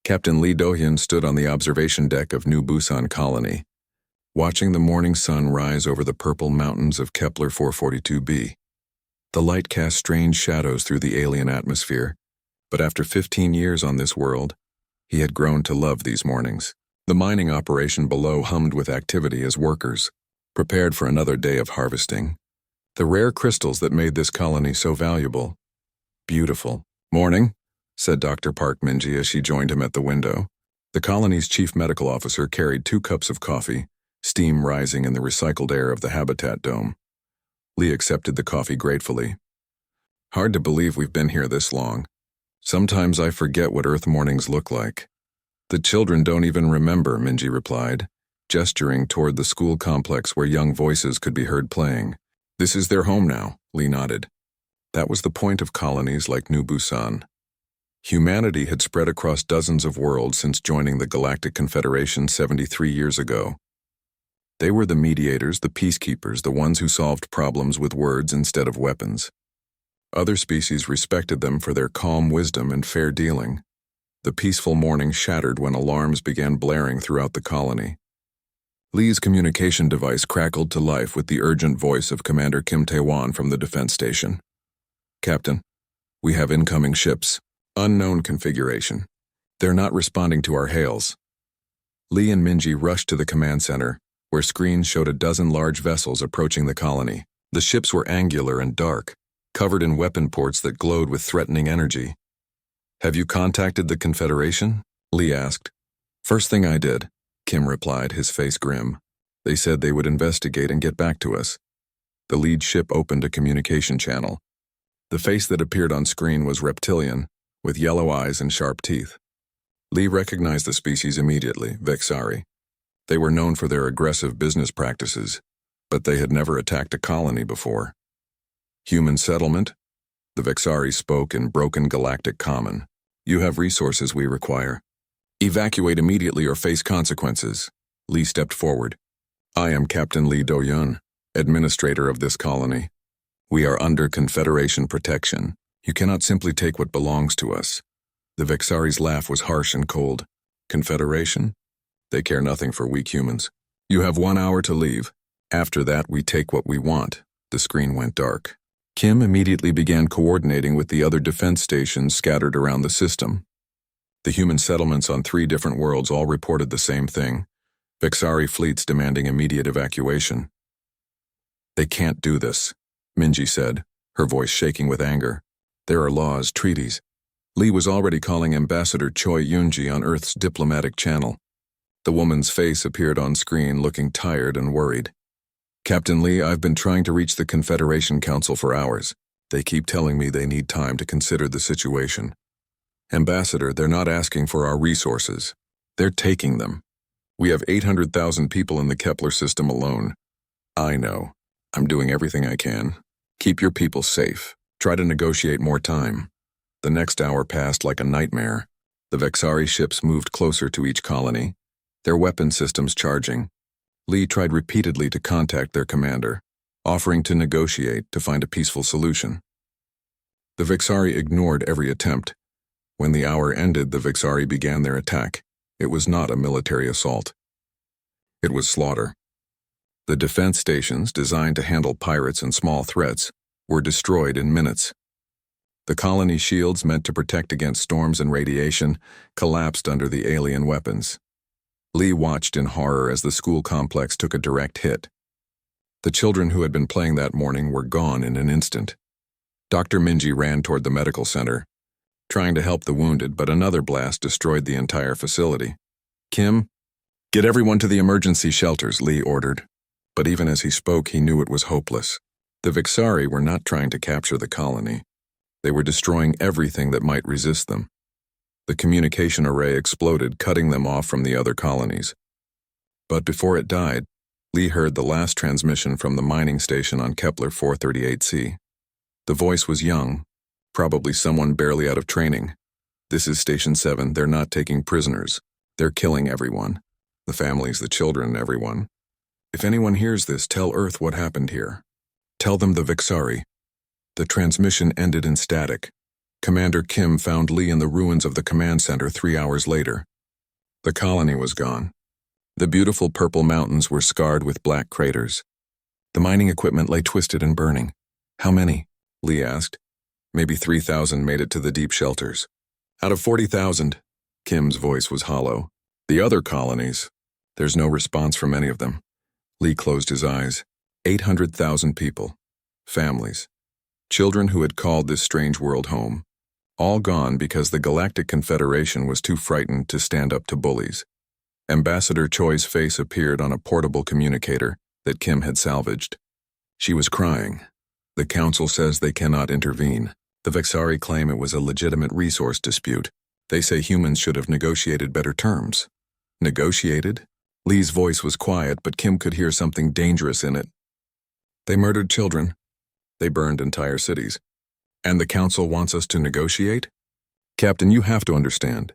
Captain Lee Do-hyun stood on the observation deck of New Busan Colony, watching the morning sun rise over the purple mountains of Kepler 442b. The light cast strange shadows through the alien atmosphere, but after 15 years on this world, he had grown to love these mornings. The mining operation below hummed with activity as workers prepared for another day of harvesting the rare crystals that made this colony so valuable. Beautiful. "Morning," said Dr. Park Minji as she joined him at the window. The colony's chief medical officer carried 2 cups of coffee, steam rising in the recycled air of the habitat dome. Lee accepted the coffee gratefully. "Hard to believe we've been here this long. Sometimes I forget what Earth mornings look like." "The children don't even remember," Minji replied, gesturing toward the school complex where young voices could be heard playing. "This is their home now," Lee nodded. That was the point of colonies like New Busan. Humanity had spread across dozens of worlds since joining the Galactic Confederation 73 years ago. They were the mediators, the peacekeepers, the ones who solved problems with words instead of weapons. Other species respected them for their calm wisdom and fair dealing. The peaceful morning shattered when alarms began blaring throughout the colony. Lee's communication device crackled to life with the urgent voice of Commander Kim Tae-won from the defense station. "Captain, we have incoming ships. Unknown configuration. They're not responding to our hails." Lee and Minji rushed to the command center, where screens showed a dozen large vessels approaching the colony. The ships were angular and dark, covered in weapon ports that glowed with threatening energy. "Have you contacted the Confederation?" Lee asked. "First thing I did," Kim replied, his face grim. "They said they would investigate and get back to us." The lead ship opened a communication channel. The face that appeared on screen was reptilian, with yellow eyes and sharp teeth. Lee recognized the species immediately, Vexari. They were known for their aggressive business practices, but they had never attacked a colony before. "Human settlement?" The Vexari spoke in broken galactic common. "You have resources we require. Evacuate immediately or face consequences." Lee stepped forward. "I am Captain Lee Do-hyun, administrator of this colony. We are under Confederation protection. You cannot simply take what belongs to us." The Vexari's laugh was harsh and cold. "Confederation? They care nothing for weak humans. You have 1 hour to leave. After that, we take what we want." The screen went dark. Kim immediately began coordinating with the other defense stations scattered around the system. The human settlements on 3 different worlds all reported the same thing: Vexari fleets demanding immediate evacuation. "They can't do this," Minji said, her voice shaking with anger. "There are laws, treaties." Lee was already calling Ambassador Choi Yoonji on Earth's diplomatic channel. The woman's face appeared on screen, looking tired and worried. "Captain Lee, I've been trying to reach the Confederation Council for hours. They keep telling me they need time to consider the situation." "Ambassador, they're not asking for our resources. They're taking them. We have 800,000 people in the Kepler system alone." "I know. I'm doing everything I can. Keep your people safe. Try to negotiate more time." The next hour passed like a nightmare. The Vexari ships moved closer to each colony, their weapon systems charging. Lee tried repeatedly to contact their commander, offering to negotiate to find a peaceful solution. The Vexari ignored every attempt. When the hour ended, the Vexari began their attack. It was not a military assault. It was slaughter. The defense stations, designed to handle pirates and small threats, were destroyed in minutes. The colony shields meant to protect against storms and radiation collapsed under the alien weapons. Lee watched in horror as the school complex took a direct hit. The children who had been playing that morning were gone in an instant. Dr. Minji ran toward the medical center, trying to help the wounded, but another blast destroyed the entire facility. "Kim, get everyone to the emergency shelters," Lee ordered. But even as he spoke, he knew it was hopeless. The Vexari were not trying to capture the colony. They were destroying everything that might resist them. The communication array exploded, cutting them off from the other colonies. But before it died, Lee heard the last transmission from the mining station on Kepler 438c. The voice was young, probably someone barely out of training. "This is Station 7. They're not taking prisoners. They're killing everyone. The families, the children, everyone. If anyone hears this, tell Earth what happened here. Tell them the Vexari." The transmission ended in static. Commander Kim found Lee in the ruins of the command center 3 hours later. The colony was gone. The beautiful purple mountains were scarred with black craters. The mining equipment lay twisted and burning. How many? Lee asked. Maybe 3,000 made it to the deep shelters. Out of 40,000, Kim's voice was hollow. The other colonies, there's no response from any of them. Lee closed his eyes. 800,000 people. Families. Children who had called this strange world home. All gone because the Galactic Confederation was too frightened to stand up to bullies. Ambassador Choi's face appeared on a portable communicator that Kim had salvaged. She was crying. The Council says they cannot intervene. The Vexari claim it was a legitimate resource dispute. They say humans should have negotiated better terms. Negotiated? Lee's voice was quiet, but Kim could hear something dangerous in it. They murdered children. They burned entire cities. And the Council wants us to negotiate? Captain, you have to understand.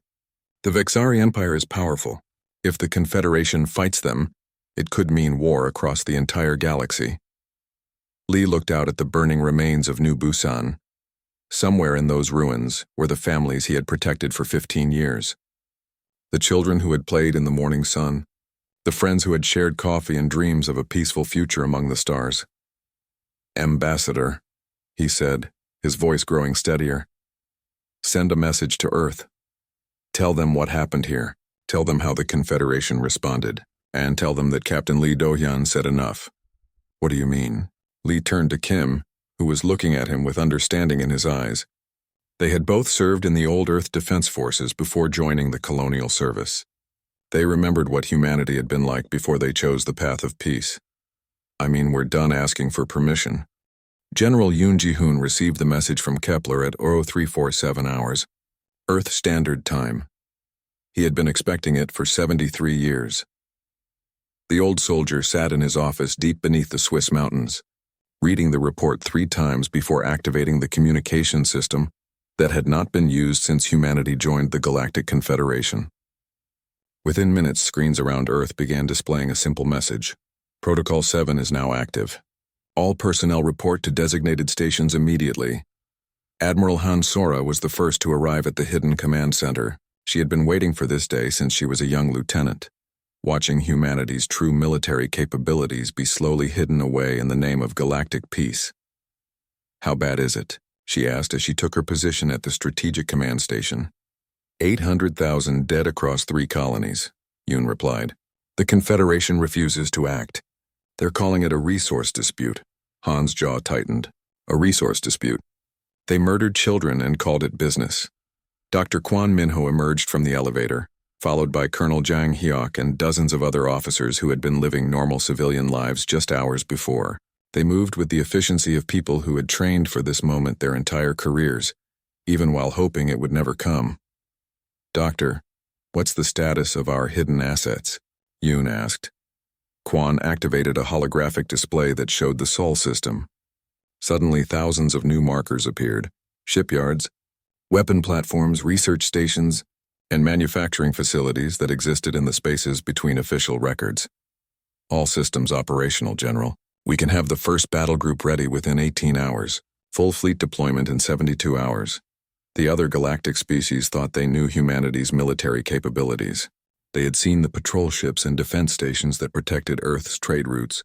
The Vexari Empire is powerful. If the Confederation fights them, it could mean war across the entire galaxy. Lee looked out at the burning remains of New Busan. Somewhere in those ruins were the families he had protected for 15 years. The children who had played in the morning sun. The friends who had shared coffee and dreams of a peaceful future among the stars. Ambassador, he said, his voice growing steadier. Send a message to Earth. Tell them what happened here. Tell them how the Confederation responded. And tell them that Captain Lee Do-hyun said enough. What do you mean? Lee turned to Kim, who was looking at him with understanding in his eyes. They had both served in the old Earth Defense Forces before joining the colonial service. They remembered what humanity had been like before they chose the path of peace. I mean, we're done asking for permission. General Yoon Ji-hoon received the message from Kepler at 0347 hours, Earth Standard Time. He had been expecting it for 73 years. The old soldier sat in his office deep beneath the Swiss mountains, reading the report 3 times before activating the communication system that had not been used since humanity joined the Galactic Confederation. Within minutes, screens around Earth began displaying a simple message. Protocol 7 is now active. All personnel report to designated stations immediately. Admiral Han Sora was the first to arrive at the hidden command center. She had been waiting for this day since she was a young lieutenant, watching humanity's true military capabilities be slowly hidden away in the name of galactic peace. How bad is it? She asked as she took her position at the strategic command station. 800,000 dead across 3 colonies, Yoon replied. The Confederation refuses to act. They're calling it a resource dispute. Han's jaw tightened. A resource dispute. They murdered children and called it business. Dr. Kwon Minho emerged from the elevator, followed by Colonel Jang Hyuk and dozens of other officers who had been living normal civilian lives just hours before. They moved with the efficiency of people who had trained for this moment their entire careers, even while hoping it would never come. Doctor, what's the status of our hidden assets? Yoon asked. Kwon activated a holographic display that showed the Sol system. Suddenly, thousands of new markers appeared. Shipyards, weapon platforms, research stations, and manufacturing facilities that existed in the spaces between official records. All systems operational, General. We can have the first battle group ready within 18 hours. Full fleet deployment in 72 hours. The other galactic species thought they knew humanity's military capabilities. They had seen the patrol ships and defense stations that protected Earth's trade routes.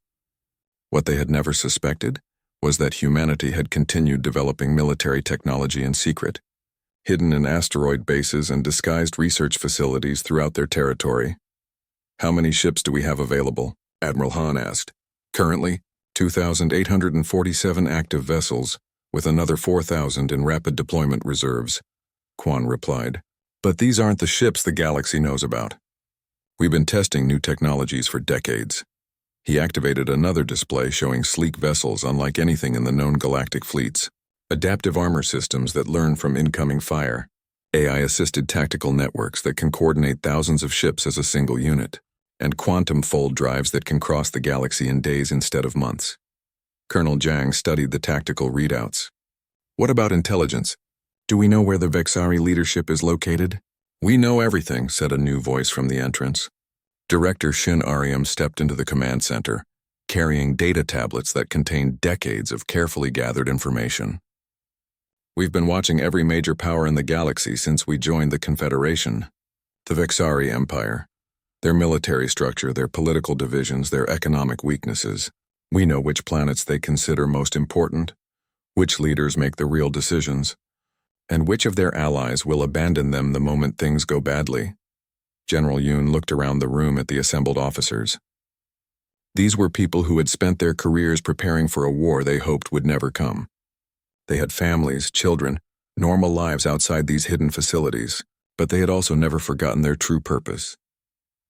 What they had never suspected was that humanity had continued developing military technology in secret, hidden in asteroid bases and disguised research facilities throughout their territory. How many ships do we have available? Admiral Han asked. Currently, 2,847 active vessels, with another 4,000 in rapid deployment reserves, Kwon replied. But these aren't the ships the galaxy knows about. We've been testing new technologies for decades. He activated another display showing sleek vessels unlike anything in the known galactic fleets. Adaptive armor systems that learn from incoming fire. AI-assisted tactical networks that can coordinate thousands of ships as a single unit. And quantum fold drives that can cross the galaxy in days instead of months. Colonel Jang studied the tactical readouts. What about intelligence? Do we know where the Vexari leadership is located? We know everything, said a new voice from the entrance. Director Shin Aryam stepped into the command center, carrying data tablets that contained decades of carefully gathered information. We've been watching every major power in the galaxy since we joined the Confederation. The Vexari Empire. Their military structure, their political divisions, their economic weaknesses. We know which planets they consider most important, which leaders make the real decisions, and which of their allies will abandon them the moment things go badly. General Yoon looked around the room at the assembled officers. These were people who had spent their careers preparing for a war they hoped would never come. They had families, children, normal lives outside these hidden facilities, but they had also never forgotten their true purpose.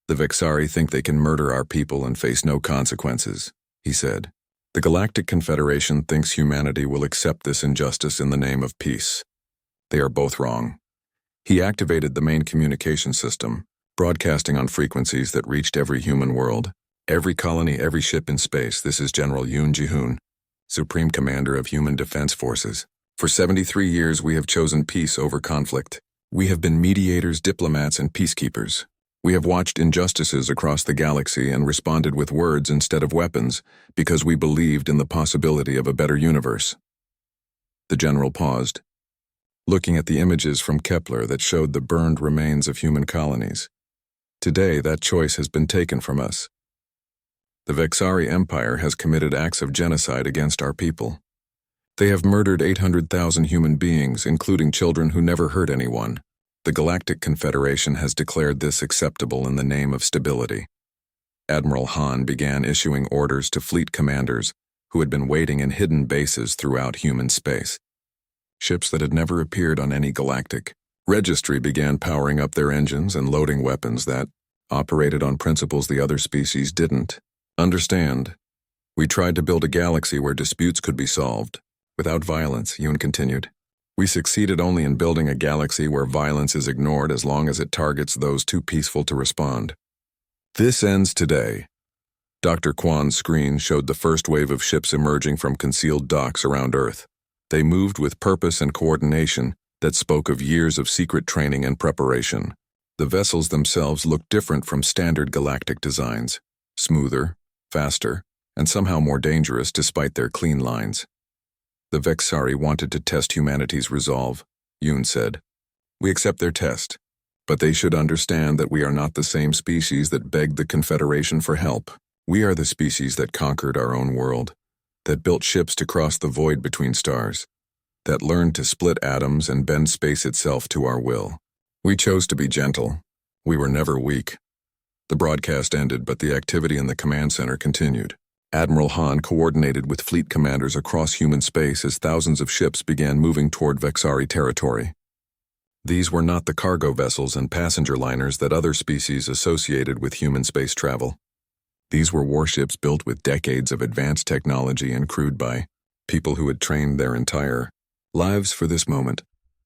The Vexari think they can murder our people and face no consequences, he said. The Galactic Confederation thinks humanity will accept this injustice in the name of peace. They are both wrong. He activated the main communication system, broadcasting on frequencies that reached every human world, every colony, every ship in space. This is General Yoon Ji-hoon, Supreme Commander of Human Defense Forces. For 73 years we have chosen peace over conflict. We have been mediators, diplomats, and peacekeepers. We have watched injustices across the galaxy and responded with words instead of weapons because we believed in the possibility of a better universe. The general paused, looking at the images from Kepler that showed the burned remains of human colonies. Today, that choice has been taken from us. The Vexari Empire has committed acts of genocide against our people. They have murdered 800,000 human beings, including children who never hurt anyone. The Galactic Confederation has declared this acceptable in the name of stability. Admiral Han began issuing orders to fleet commanders who had been waiting in hidden bases throughout human space. Ships that had never appeared on any galactic registry began powering up their engines and loading weapons that operated on principles the other species didn't. Understand, we tried to build a galaxy where disputes could be solved, without violence, Yoon continued. We succeeded only in building a galaxy where violence is ignored as long as it targets those too peaceful to respond. This ends today. Dr. Kwan's screen showed the first wave of ships emerging from concealed docks around Earth. They moved with purpose and coordination that spoke of years of secret training and preparation. The vessels themselves looked different from standard galactic designs, smoother, faster, and somehow more dangerous despite their clean lines. The Vexari wanted to test humanity's resolve, Yoon said. We accept their test, but they should understand that we are not the same species that begged the Confederation for help. We are the species that conquered our own world, that built ships to cross the void between stars, that learned to split atoms and bend space itself to our will. We chose to be gentle. We were never weak. The broadcast ended, but the activity in the command center continued. Admiral Han coordinated with fleet commanders across human space as thousands of ships began moving toward Vexari territory. These were not the cargo vessels and passenger liners that other species associated with human space travel. These were warships built with decades of advanced technology and crewed by people who had trained their entire lives for this moment.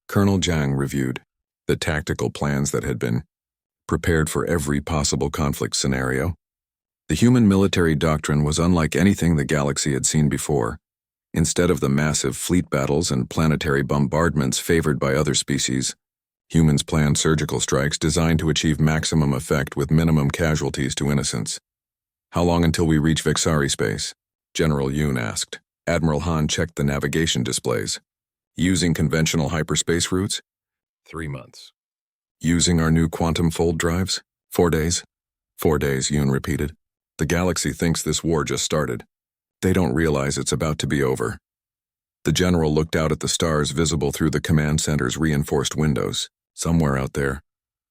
Colonel Zhang reviewed the tactical plans that had been prepared for every possible conflict scenario. The human military doctrine was unlike anything the galaxy had seen before. Instead of the massive fleet battles and planetary bombardments favored by other species, humans planned surgical strikes designed to achieve maximum effect with minimum casualties to innocents. How long until we reach Vexari space? General Yoon asked. Admiral Han checked the navigation displays. Using conventional hyperspace routes? 3 months. Using our new quantum fold drives? 4 days. 4 days, Yoon repeated. The galaxy thinks this war just started. They don't realize it's about to be over. The general looked out at the stars visible through the command center's reinforced windows. Somewhere out there,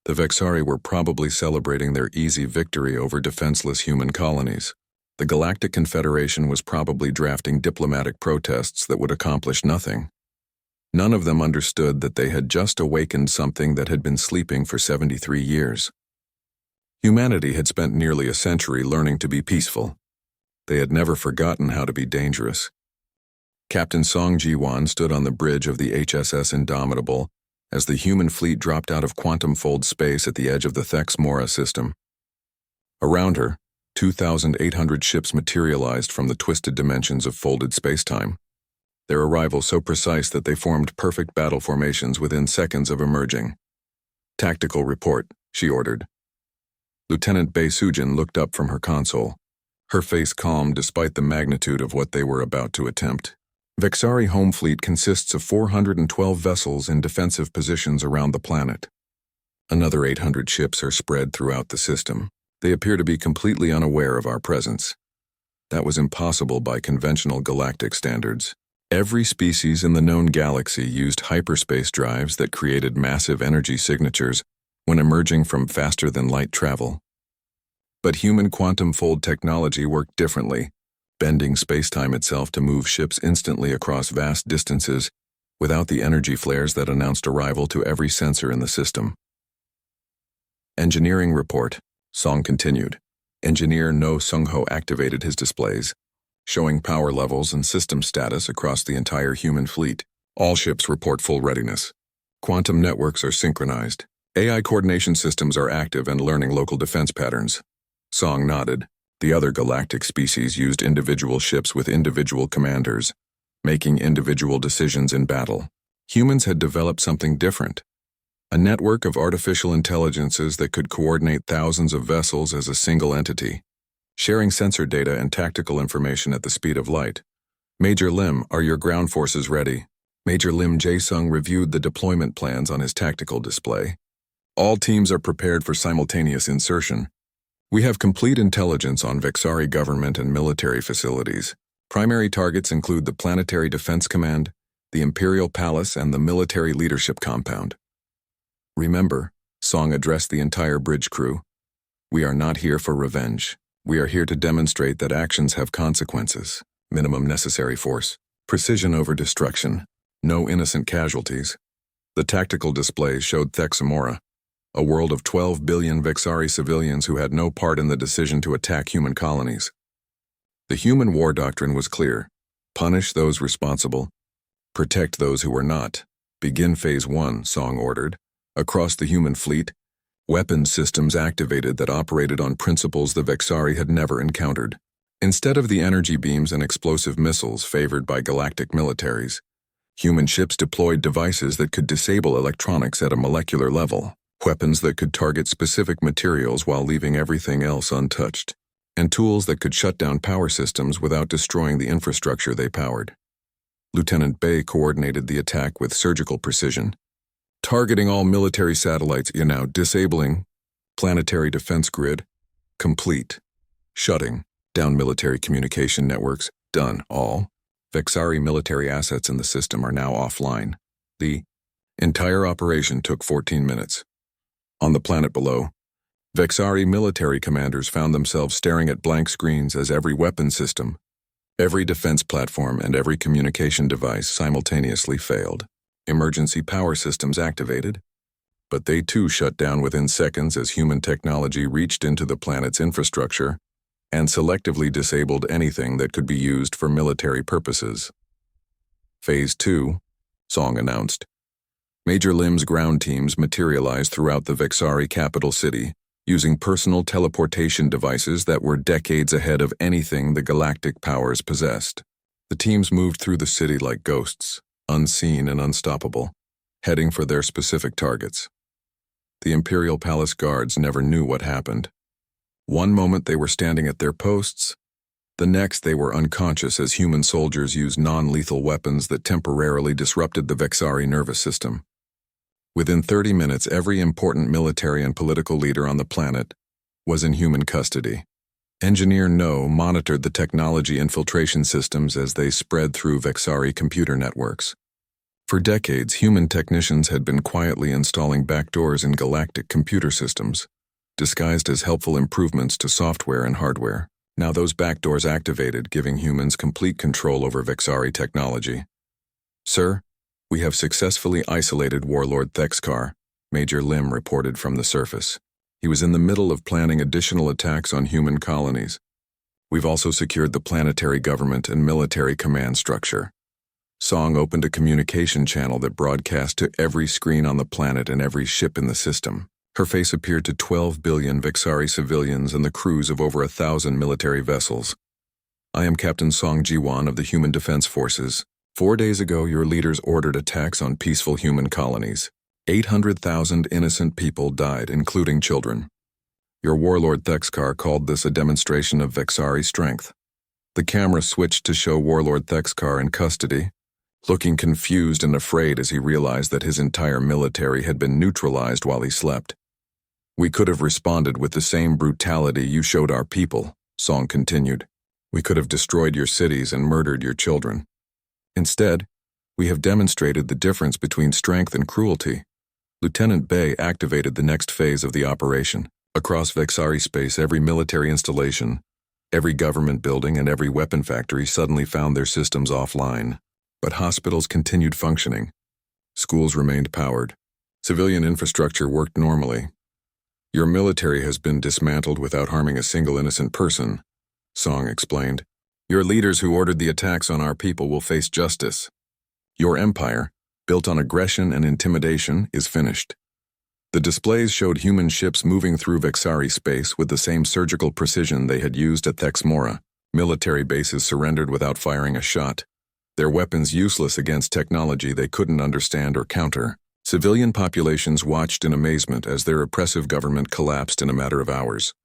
the Vexari were probably celebrating their easy victory over defenseless human colonies. The Galactic Confederation was probably drafting diplomatic protests that would accomplish nothing. None of them understood that they had just awakened something that had been sleeping for 73 years. Humanity had spent nearly a century learning to be peaceful. They had never forgotten how to be dangerous. Captain Song Ji-won stood on the bridge of the HSS Indomitable as the human fleet dropped out of quantum fold space at the edge of the Thex-Mora system. Around her, 2,800 ships materialized from the twisted dimensions of folded spacetime. Their arrival so precise that they formed perfect battle formations within seconds of emerging. Tactical report, she ordered. Lieutenant Bae Sujin looked up from her console, her face calm despite the magnitude of what they were about to attempt. Vexari home fleet consists of 412 vessels in defensive positions around the planet. Another 800 ships are spread throughout the system. They appear to be completely unaware of our presence. That was impossible by conventional galactic standards. Every species in the known galaxy used hyperspace drives that created massive energy signatures when emerging from faster-than-light travel. But human quantum fold technology worked differently, bending space-time itself to move ships instantly across vast distances without the energy flares that announced arrival to every sensor in the system. Engineering report, Song continued. Engineer No Sung-ho activated his displays, showing power levels and system status across the entire human fleet. All ships report full readiness. Quantum networks are synchronized. AI coordination systems are active and learning local defense patterns. Song nodded. The other galactic species used individual ships with individual commanders, making individual decisions in battle. Humans had developed something different. A network of artificial intelligences that could coordinate thousands of vessels as a single entity, sharing sensor data and tactical information at the speed of light. Major Lim, are your ground forces ready? Major Lim Jae-sung reviewed the deployment plans on his tactical display. All teams are prepared for simultaneous insertion. We have complete intelligence on Vexari government and military facilities. Primary targets include the Planetary Defense Command, the Imperial Palace, and the Military Leadership Compound. Remember, Song addressed the entire bridge crew. We are not here for revenge. We are here to demonstrate that actions have consequences. Minimum necessary force. Precision over destruction. No innocent casualties. The tactical displays showed Thexamora, a world of 12 billion Vexari civilians who had no part in the decision to attack human colonies. The human war doctrine was clear. Punish those responsible. Protect those who were not. Begin Phase 1, Song ordered. Across the human fleet, weapons systems activated that operated on principles the Vexari had never encountered. Instead of the energy beams and explosive missiles favored by galactic militaries, human ships deployed devices that could disable electronics at a molecular level. Weapons that could target specific materials while leaving everything else untouched, and tools that could shut down power systems without destroying the infrastructure they powered. Lieutenant Bay coordinated the attack with surgical precision, targeting all military satellites. Now disabling planetary defense grid, complete. Shutting down military communication networks, done. All Vexari military assets in the system are now offline. The entire operation took 14 minutes. On the planet below, Vexari military commanders found themselves staring at blank screens as every weapon system, every defense platform, and every communication device simultaneously failed. Emergency power systems activated, but they too shut down within seconds as human technology reached into the planet's infrastructure and selectively disabled anything that could be used for military purposes. Phase 2, Song announced. Major Lim's ground teams materialized throughout the Vexari capital city, using personal teleportation devices that were decades ahead of anything the galactic powers possessed. The teams moved through the city like ghosts, unseen and unstoppable, heading for their specific targets. The Imperial Palace guards never knew what happened. One moment they were standing at their posts, the next they were unconscious as human soldiers used non-lethal weapons that temporarily disrupted the Vexari nervous system. Within 30 minutes, every important military and political leader on the planet was in human custody. Engineer No monitored the technology infiltration systems as they spread through Vexari computer networks. For decades, human technicians had been quietly installing backdoors in galactic computer systems, disguised as helpful improvements to software and hardware. Now those backdoors activated, giving humans complete control over Vexari technology. Sir, we have successfully isolated Warlord Thexkar, Major Lim reported from the surface. He was in the middle of planning additional attacks on human colonies. We've also secured the planetary government and military command structure. Song opened a communication channel that broadcast to every screen on the planet and every ship in the system. Her face appeared to 12 billion Vexari civilians and the crews of over 1,000 military vessels. I am Captain Song Ji-won of the Human Defense Forces. 4 days ago, your leaders ordered attacks on peaceful human colonies. 800,000 innocent people died, including children. Your warlord Thexkar called this a demonstration of Vexari strength. The camera switched to show Warlord Thexkar in custody, looking confused and afraid as he realized that his entire military had been neutralized while he slept. "We could have responded with the same brutality you showed our people," Song continued. "We could have destroyed your cities and murdered your children. Instead, we have demonstrated the difference between strength and cruelty." Lieutenant Bay activated the next phase of the operation. Across Vexari space, every military installation, every government building, and every weapon factory suddenly found their systems offline. But hospitals continued functioning. Schools remained powered. Civilian infrastructure worked normally. "Your military has been dismantled without harming a single innocent person," Song explained. "Your leaders who ordered the attacks on our people will face justice. Your empire, built on aggression and intimidation, is finished." The displays showed human ships moving through Vexari space with the same surgical precision they had used at Thexmora. Military bases surrendered without firing a shot, their weapons useless against technology they couldn't understand or counter. Civilian populations watched in amazement as their oppressive government collapsed in a matter of hours.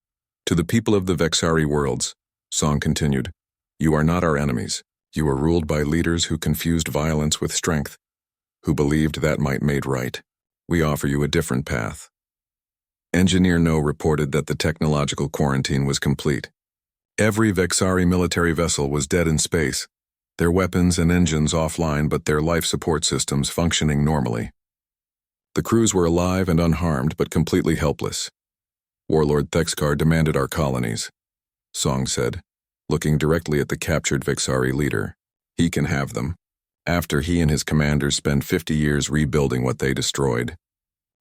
"To the people of the Vexari worlds," Song continued, "you are not our enemies. You are ruled by leaders who confused violence with strength, who believed that might made right. We offer you a different path." Engineer No reported that the technological quarantine was complete. Every Vexari military vessel was dead in space, their weapons and engines offline but their life support systems functioning normally. The crews were alive and unharmed but completely helpless. "Warlord Thexkar demanded our colonies," Song said, looking directly at the captured Vexari leader. "He can have them, after he and his commanders spend 50 years rebuilding what they destroyed.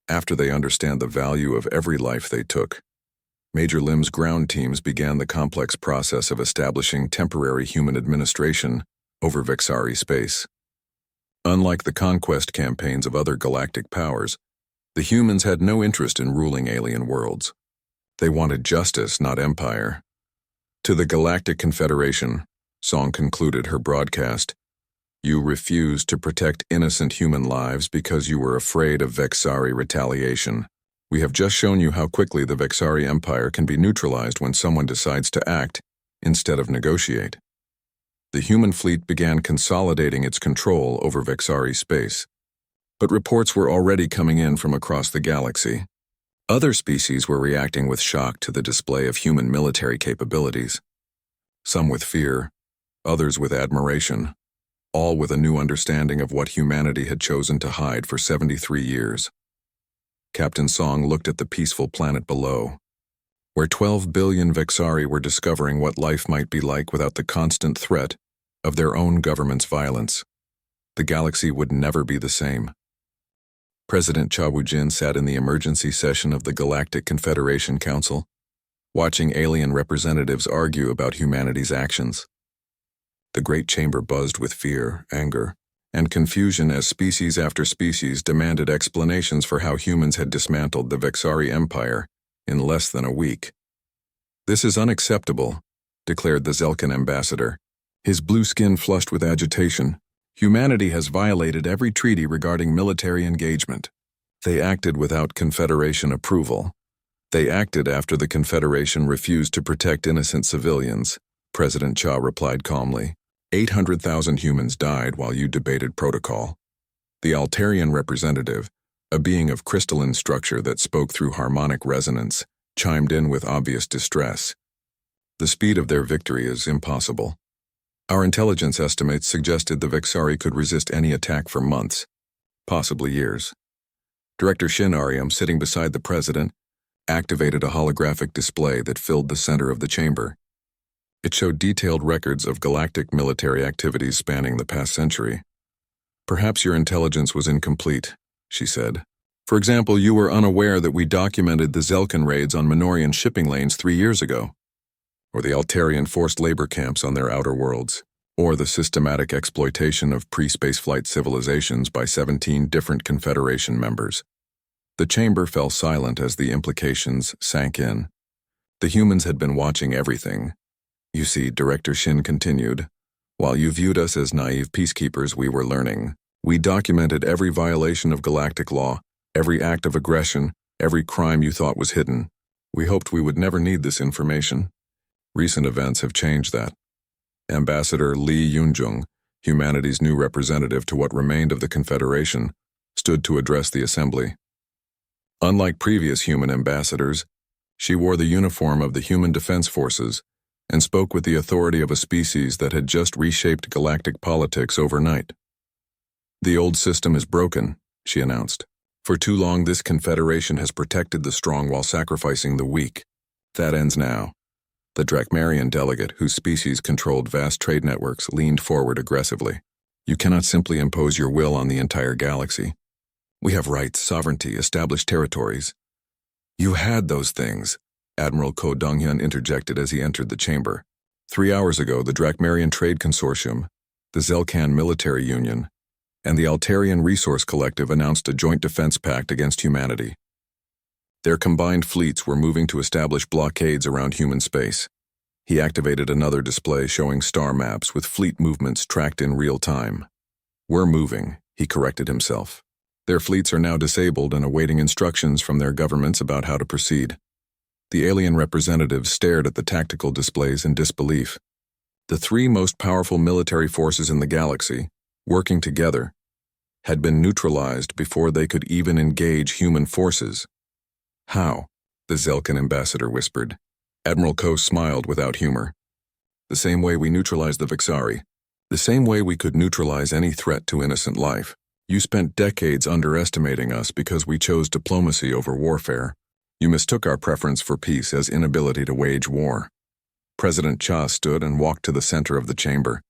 After they understand the value of every life they took." Major Lim's ground teams began the complex process of establishing temporary human administration over Vexari space. Unlike the conquest campaigns of other galactic powers, the humans had no interest in ruling alien worlds. They wanted justice, not empire. "To the Galactic Confederation," Song concluded her broadcast, "you refused to protect innocent human lives because you were afraid of Vexari retaliation. We have just shown you how quickly the Vexari Empire can be neutralized when someone decides to act instead of negotiate." The human fleet began consolidating its control over Vexari space. But reports were already coming in from across the galaxy. Other species were reacting with shock to the display of human military capabilities. Some with fear, others with admiration, all with a new understanding of what humanity had chosen to hide for 73 years. Captain Song looked at the peaceful planet below, where 12 billion Vexari were discovering what life might be like without the constant threat of their own government's violence. The galaxy would never be the same. President Chawujin sat in the emergency session of the Galactic Confederation Council, watching alien representatives argue about humanity's actions. The great chamber buzzed with fear, anger, and confusion as species after species demanded explanations for how humans had dismantled the Vexari Empire in less than a week. "This is unacceptable," declared the Zelkan ambassador, his blue skin flushed with agitation. "Humanity has violated every treaty regarding military engagement. They acted without Confederation approval. They acted after the Confederation refused to protect innocent civilians," President Cha replied calmly. 800,000 humans died while you debated protocol." The Altarian representative, a being of crystalline structure that spoke through harmonic resonance, chimed in with obvious distress. "The speed of their victory is impossible. Our intelligence estimates suggested the Vexari could resist any attack for months, possibly years." Director Shin Ariam, sitting beside the president, activated a holographic display that filled the center of the chamber. It showed detailed records of galactic military activities spanning the past century. "Perhaps your intelligence was incomplete," she said. "For example, you were unaware that we documented the Zelkan raids on Minorian shipping lanes 3 years ago, or the Altarian forced labor camps on their outer worlds, or the systematic exploitation of pre-spaceflight civilizations by 17 different Confederation members." The chamber fell silent as the implications sank in. The humans had been watching everything. "You see," Director Shin continued, "while you viewed us as naive peacekeepers, we were learning. We documented every violation of galactic law, every act of aggression, every crime you thought was hidden. We hoped we would never need this information. Recent events have changed that." Ambassador Lee Yunjung, humanity's new representative to what remained of the Confederation, stood to address the assembly. Unlike previous human ambassadors, she wore the uniform of the Human Defense Forces and spoke with the authority of a species that had just reshaped galactic politics overnight. "The old system is broken," she announced. "For too long this confederation has protected the strong while sacrificing the weak. That ends now." The Drakmarian delegate, whose species controlled vast trade networks, leaned forward aggressively. "You cannot simply impose your will on the entire galaxy. We have rights, sovereignty, established territories." "You had those things," Admiral Ko Donghyun interjected as he entered the chamber. 3 hours ago, the Drakmarian Trade Consortium, the Zelkan Military Union, and the Altarian Resource Collective announced a joint defense pact against humanity. Their combined fleets were moving to establish blockades around human space. He activated another display showing star maps with fleet movements tracked in real time. "We're moving," he corrected himself. Their fleets are now disabled and awaiting instructions from their governments about how to proceed. The alien representatives stared at the tactical displays in disbelief. The 3 most powerful military forces in the galaxy, working together, had been neutralized before they could even engage human forces. "How?" the Zelkan ambassador whispered. Admiral Ko smiled without humor. "The same way we neutralized the Vixari. The same way we could neutralize any threat to innocent life. You spent decades underestimating us because we chose diplomacy over warfare. You mistook our preference for peace as inability to wage war." President Cha stood and walked to the center of the chamber,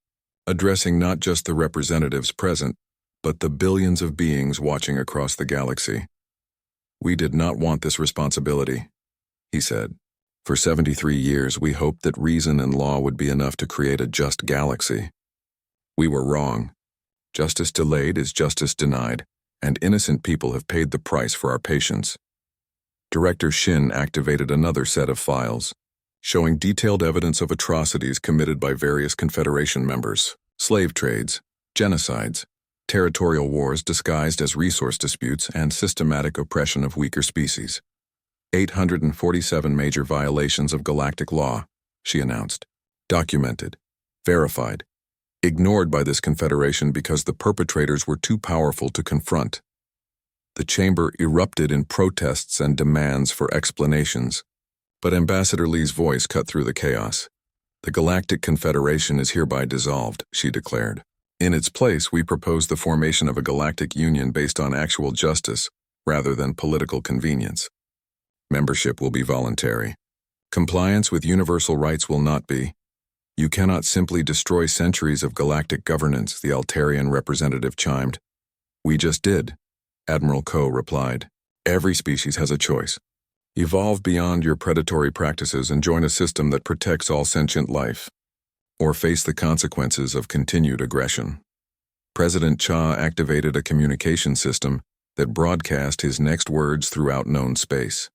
addressing not just the representatives present, but the billions of beings watching across the galaxy. "We did not want this responsibility," he said. "For 73 years we hoped that reason and law would be enough to create a just galaxy. We were wrong. Justice delayed is justice denied, and innocent people have paid the price for our patience." Director Shin activated another set of files, showing detailed evidence of atrocities committed by various Confederation members: slave trades, genocides, territorial wars disguised as resource disputes, and systematic oppression of weaker species. 847 major violations of galactic law, she announced. Documented, verified, ignored by this Confederation because the perpetrators were too powerful to confront. The chamber erupted in protests and demands for explanations, but Ambassador Lee's voice cut through the chaos. "The Galactic Confederation is hereby dissolved," she declared. "In its place, we propose the formation of a galactic union based on actual justice, rather than political convenience. Membership will be voluntary. Compliance with universal rights will not be. You cannot simply destroy centuries of galactic governance," the Altarian representative chimed. "We just did," Admiral Ko replied. "Every species has a choice. Evolve beyond your predatory practices and join a system that protects all sentient life, or face the consequences of continued aggression." President Cha activated a communication system that broadcast his next words throughout known space.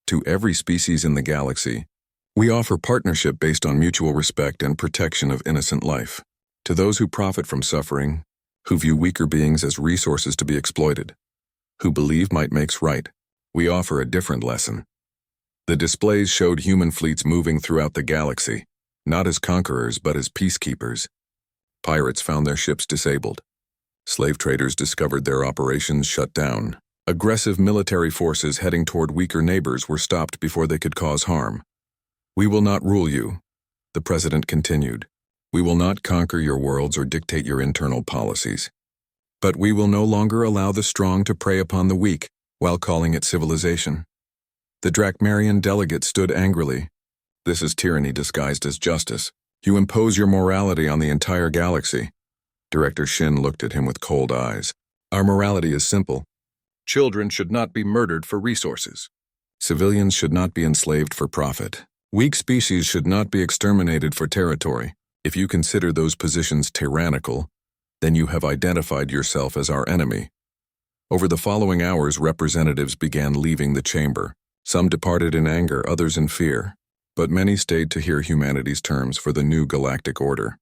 "To every species in the galaxy, we offer partnership based on mutual respect and protection of innocent life. To those who profit from suffering, who view weaker beings as resources to be exploited, who believe might makes right, we offer a different lesson." The displays showed human fleets moving throughout the galaxy, not as conquerors but as peacekeepers. Pirates found their ships disabled. Slave traders discovered their operations shut down. Aggressive military forces heading toward weaker neighbors were stopped before they could cause harm. "We will not rule you," the president continued. "We will not conquer your worlds or dictate your internal policies. But we will no longer allow the strong to prey upon the weak while calling it civilization." The Drakmarian delegate stood angrily. "This is tyranny disguised as justice. You impose your morality on the entire galaxy." Director Shin looked at him with cold eyes. "Our morality is simple. Children should not be murdered for resources. Civilians should not be enslaved for profit. Weak species should not be exterminated for territory. If you consider those positions tyrannical, then you have identified yourself as our enemy." Over the following hours, representatives began leaving the chamber. Some departed in anger, others in fear, but many stayed to hear humanity's terms for the new galactic order.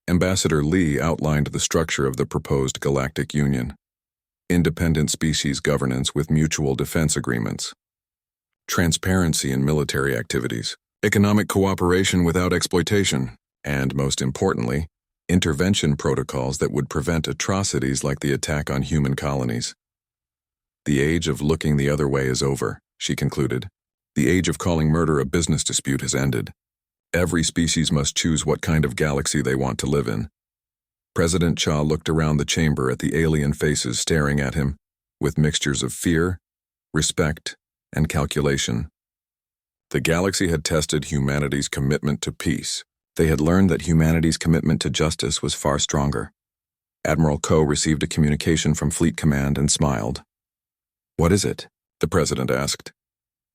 Ambassador Lee outlined the structure of the proposed galactic union: independent species governance with mutual defense agreements, transparency in military activities, economic cooperation without exploitation, and, most importantly, intervention protocols that would prevent atrocities like the attack on human colonies. The age of looking the other way is over, she concluded. The age of calling murder a business dispute has ended. Every species must choose what kind of galaxy they want to live in. President Cha looked around the chamber at the alien faces staring at him, with mixtures of fear, respect, and calculation. The galaxy had tested humanity's commitment to peace. They had learned that humanity's commitment to justice was far stronger. Admiral Ko received a communication from Fleet Command and smiled. "What is it?" the president asked.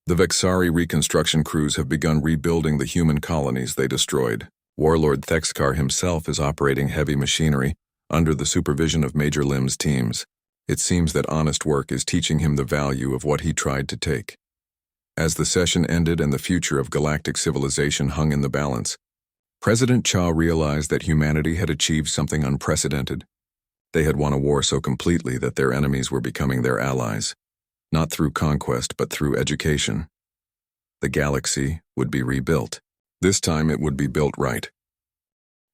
"The Vexari reconstruction crews have begun rebuilding the human colonies they destroyed. Warlord Thexkar himself is operating heavy machinery under the supervision of Major Lim's teams. It seems that honest work is teaching him the value of what he tried to take." As the session ended and the future of galactic civilization hung in the balance, President Cha realized that humanity had achieved something unprecedented. They had won a war so completely that their enemies were becoming their allies, not through conquest but through education. The galaxy would be rebuilt. This time it would be built right.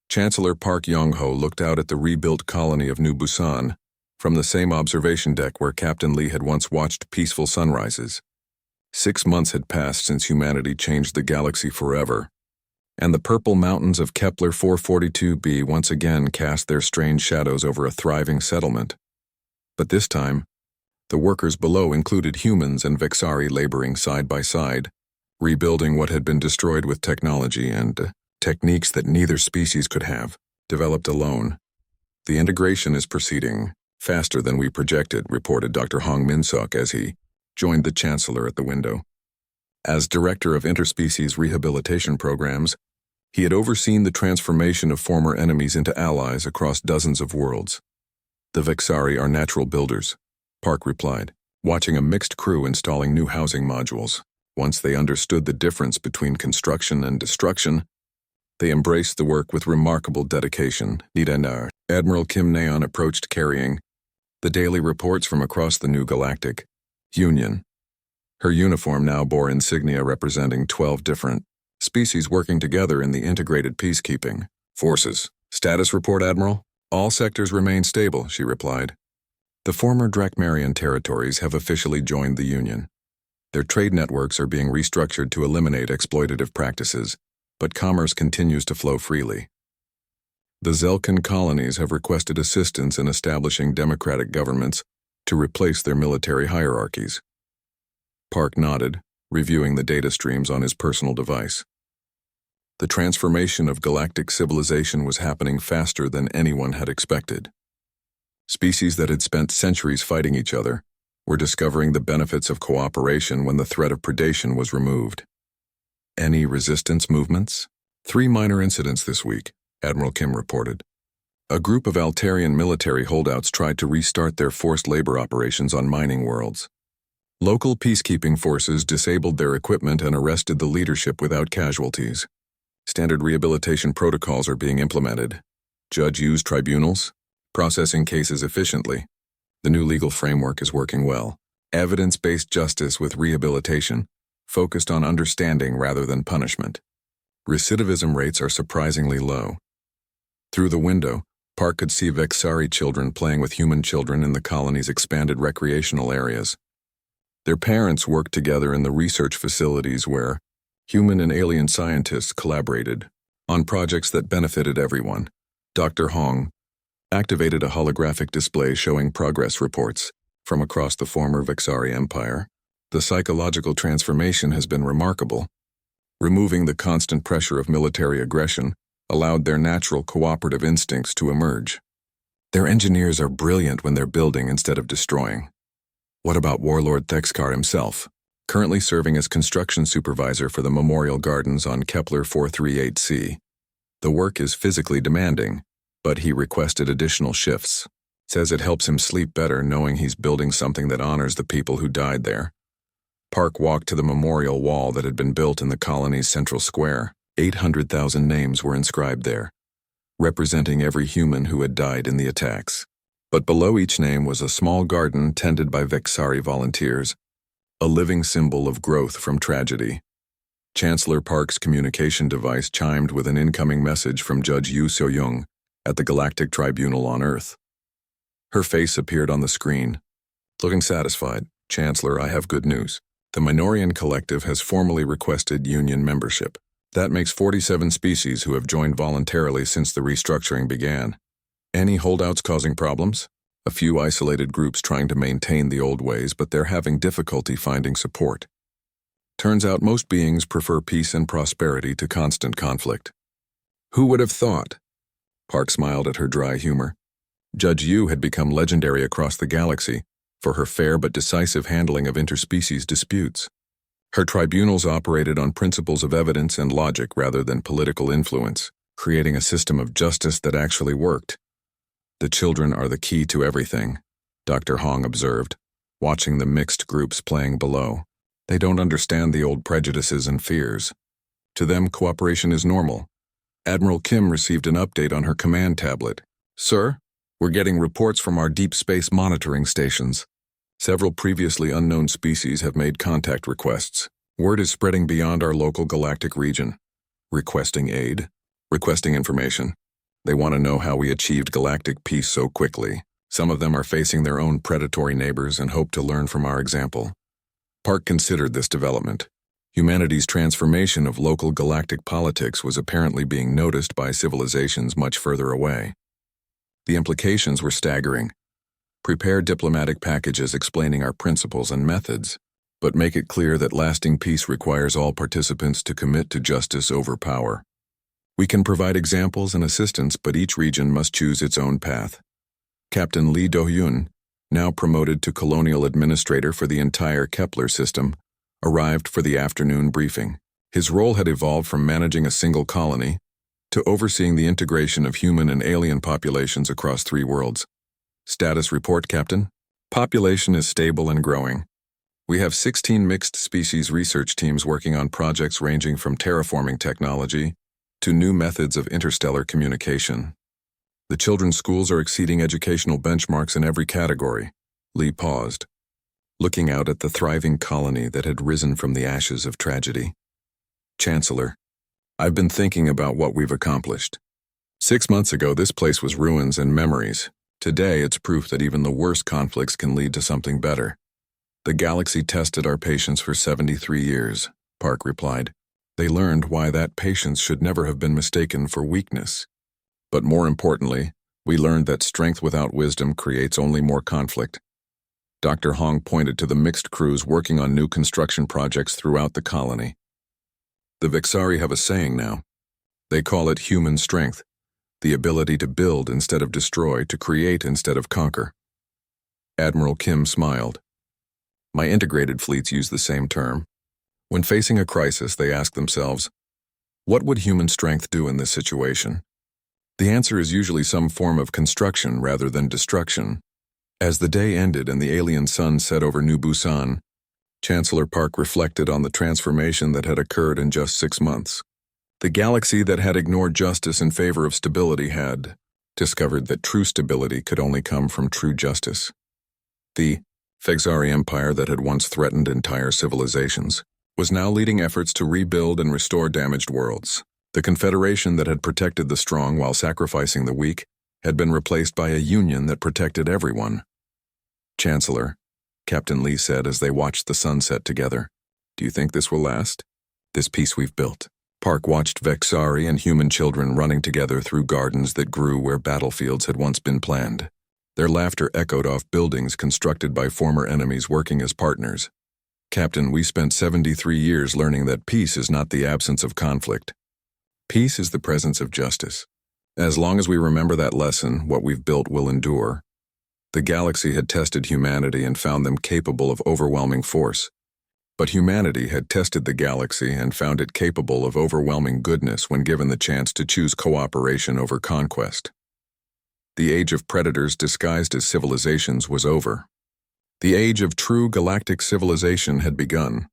Chancellor Park Yong-ho looked out at the rebuilt colony of New Busan from the same observation deck where Captain Lee had once watched peaceful sunrises. 6 months had passed since humanity changed the galaxy forever, and the purple mountains of Kepler 442b once again cast their strange shadows over a thriving settlement. But this time, the workers below included humans and Vexari laboring side by side, rebuilding what had been destroyed with technology and techniques that neither species could have, developed alone. "The integration is proceeding faster than we projected," reported Dr. Hong Min-suk as he joined the Chancellor at the window. As Director of Interspecies Rehabilitation Programs, he had overseen the transformation of former enemies into allies across dozens of worlds. "The Vexari are natural builders," Park replied, watching a mixed crew installing new housing modules. Once they understood the difference between construction and destruction, they embraced the work with remarkable dedication. Nidanar. Admiral Kim Naeon approached carrying the daily reports from across the new Galactic Union. Her uniform now bore insignia representing 12 different species working together in the integrated peacekeeping forces. "Status report, Admiral? All sectors remain stable," she replied. "The former Drakmarian territories have officially joined the Union. Their trade networks are being restructured to eliminate exploitative practices, but commerce continues to flow freely. The Zelkan colonies have requested assistance in establishing democratic governments to replace their military hierarchies." Park nodded, reviewing the data streams on his personal device. The transformation of galactic civilization was happening faster than anyone had expected. Species that had spent centuries fighting each other were discovering the benefits of cooperation when the threat of predation was removed. "Any resistance movements?" 3 minor incidents this week, Admiral Kim reported. A group of Altarian military holdouts tried to restart their forced labor operations on mining worlds. Local peacekeeping forces disabled their equipment and arrested the leadership without casualties. Standard rehabilitation protocols are being implemented. Judge-used tribunals, processing cases efficiently. The new legal framework is working well. Evidence-based justice with rehabilitation, focused on understanding rather than punishment. Recidivism rates are surprisingly low. Through the window, Park could see Vexari children playing with human children in the colony's expanded recreational areas. Their parents worked together in the research facilities where human and alien scientists collaborated on projects that benefited everyone. Dr. Hong activated a holographic display showing progress reports from across the former Vexari Empire. The psychological transformation has been remarkable. Removing the constant pressure of military aggression allowed their natural cooperative instincts to emerge. Their engineers are brilliant when they're building instead of destroying. What about Warlord Thexkar himself, currently serving as construction supervisor for the Memorial Gardens on Kepler 438c? The work is physically demanding, but he requested additional shifts. Says it helps him sleep better knowing he's building something that honors the people who died there. Park walked to the memorial wall that had been built in the colony's central square. 800,000 names were inscribed there, representing every human who had died in the attacks. But below each name was a small garden tended by Vexari volunteers, a living symbol of growth from tragedy. Chancellor Park's communication device chimed with an incoming message from Judge Yu Seoyoung at the Galactic Tribunal on Earth. Her face appeared on the screen. Looking satisfied, Chancellor, I have good news. The Minorian Collective has formally requested union membership. That makes 47 species who have joined voluntarily since the restructuring began. Any holdouts causing problems? A few isolated groups trying to maintain the old ways, but they're having difficulty finding support. Turns out most beings prefer peace and prosperity to constant conflict. Who would have thought? Park smiled at her dry humor. Judge Yu had become legendary across the galaxy for her fair but decisive handling of interspecies disputes. Her tribunals operated on principles of evidence and logic rather than political influence, creating a system of justice that actually worked. The children are the key to everything, Dr. Hong observed, watching the mixed groups playing below. They don't understand the old prejudices and fears. To them, cooperation is normal. Admiral Kim received an update on her command tablet. Sir, we're getting reports from our deep space monitoring stations. Several previously unknown species have made contact requests. Word is spreading beyond our local galactic region. Requesting aid, requesting information. They want to know how we achieved galactic peace so quickly. Some of them are facing their own predatory neighbors and hope to learn from our example. Park considered this development. Humanity's transformation of local galactic politics was apparently being noticed by civilizations much further away. The implications were staggering. Prepare diplomatic packages explaining our principles and methods, but make it clear that lasting peace requires all participants to commit to justice over power. We can provide examples and assistance, but each region must choose its own path. Captain Lee Do-hyun, now promoted to Colonial Administrator for the entire Kepler system, arrived for the afternoon briefing. His role had evolved from managing a single colony to overseeing the integration of human and alien populations across 3 worlds. Status report, Captain. Population is stable and growing. We have 16 mixed species research teams working on projects ranging from terraforming technology to new methods of interstellar communication. The children's schools are exceeding educational benchmarks in every category. Lee paused, looking out at the thriving colony that had risen from the ashes of tragedy. Chancellor, I've been thinking about what we've accomplished. 6 months ago, this place was ruins and memories. Today, it's proof that even the worst conflicts can lead to something better. The galaxy tested our patience for 73 years, Park replied. They learned why that patience should never have been mistaken for weakness. But more importantly, we learned that strength without wisdom creates only more conflict. Dr. Hong pointed to the mixed crews working on new construction projects throughout the colony. The Vixari have a saying now. They call it human strength, the ability to build instead of destroy, to create instead of conquer. Admiral Kim smiled. My integrated fleets use the same term. When facing a crisis, they ask themselves, what would human strength do in this situation? The answer is usually some form of construction rather than destruction. As the day ended and the alien sun set over New Busan, Chancellor Park reflected on the transformation that had occurred in just 6 months. The galaxy that had ignored justice in favor of stability had discovered that true stability could only come from true justice. The Vixari Empire that had once threatened entire civilizations was now leading efforts to rebuild and restore damaged worlds. The Confederation that had protected the strong while sacrificing the weak had been replaced by a union that protected everyone. Chancellor, Captain Lee said as they watched the sunset together, do you think this will last? This peace we've built. Park watched Vixari and human children running together through gardens that grew where battlefields had once been planned. Their laughter echoed off buildings constructed by former enemies working as partners. Captain, we spent 73 years learning that peace is not the absence of conflict. Peace is the presence of justice. As long as we remember that lesson, what we've built will endure. The galaxy had tested humanity and found them capable of overwhelming force. But humanity had tested the galaxy and found it capable of overwhelming goodness when given the chance to choose cooperation over conquest. The age of predators disguised as civilizations was over. The age of true galactic civilization had begun.